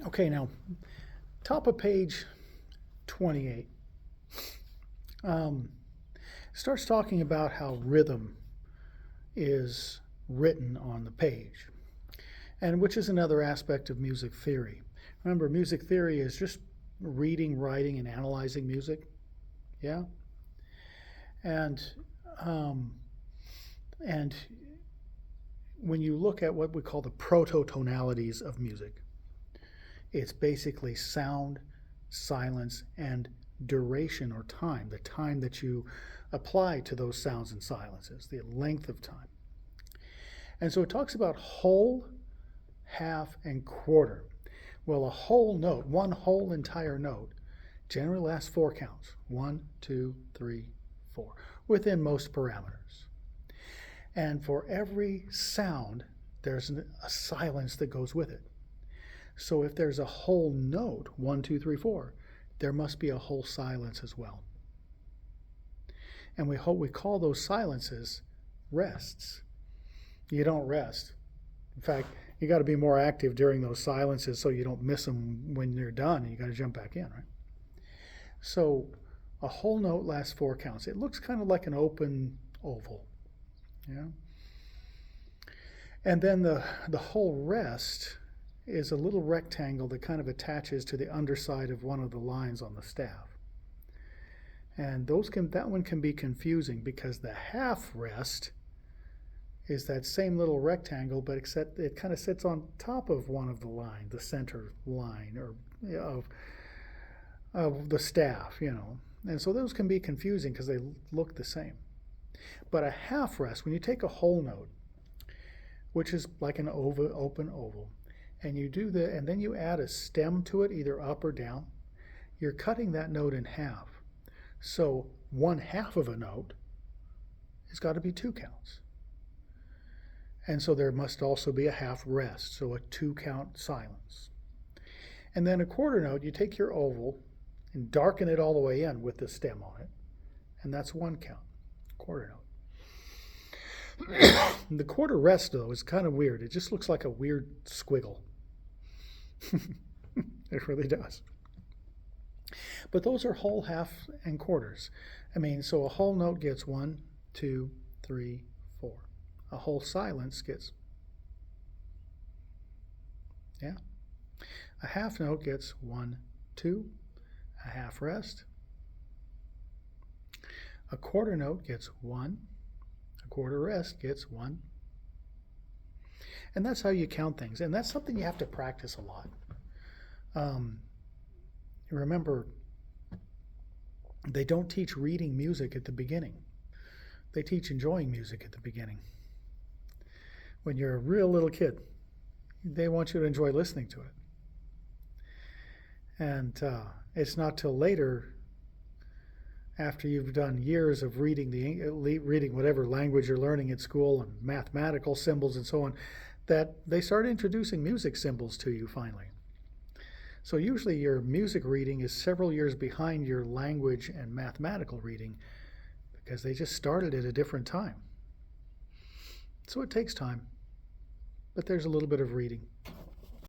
Okay, now, top of page 28 um, starts talking about how rhythm is written on the page, and which is another aspect of music theory. Remember, music theory is just reading, writing, and analyzing music. Yeah, and um, and when you look at what we call the prototonalities of music, it's basically sound, silence, and duration or time, the time that you apply to those sounds and silences, the length of time. And so it talks about whole, half, and quarter. Well, a whole note, one whole entire note, generally lasts 4 counts. 1, 2, 3, 4, within most parameters. And for every sound, there's a silence that goes with it. So if there's a whole note, 1, 2, 3, 4, there must be a whole silence as well. And we call those silences rests. You don't rest. In fact, you got to be more active during those silences so you don't miss them when you're done and you got to jump back in, right? So a whole note lasts 4 counts. It looks kind of like an open oval. Yeah. And then the whole rest is a little rectangle that kind of attaches to the underside of one of the lines on the staff. And that one can be confusing because the half rest is that same little rectangle, but except it kind of sits on top of one of the lines, the center line or of the staff, And so those can be confusing because they look the same. But a half rest, when you take a whole note, which is like an open oval, and you do and then you add a stem to it, either up or down, you're cutting that note in half. So 1/2 of a note has got to be 2 counts. And so there must also be a half rest, so a 2-count silence. And then a quarter note, you take your oval and darken it all the way in with the stem on it, and that's 1 count, quarter note. The quarter rest, though, is kind of weird. It just looks like a weird squiggle. It really does. But those are whole, half, and quarters. So a whole note gets 1, 2, 3, 4. A whole silence gets, a half note gets 1, 2, a half rest. A quarter note gets 1, a quarter rest gets 1. And that's how you count things. And that's something you have to practice a lot. Remember, they don't teach reading music at the beginning. They teach enjoying music at the beginning. When you're a real little kid, they want you to enjoy listening to it. And it's not till later, after you've done years of reading whatever language you're learning at school and mathematical symbols and so on, that they start introducing music symbols to you finally. So usually your music reading is several years behind your language and mathematical reading because they just started at a different time. So it takes time, but there's a little bit of reading.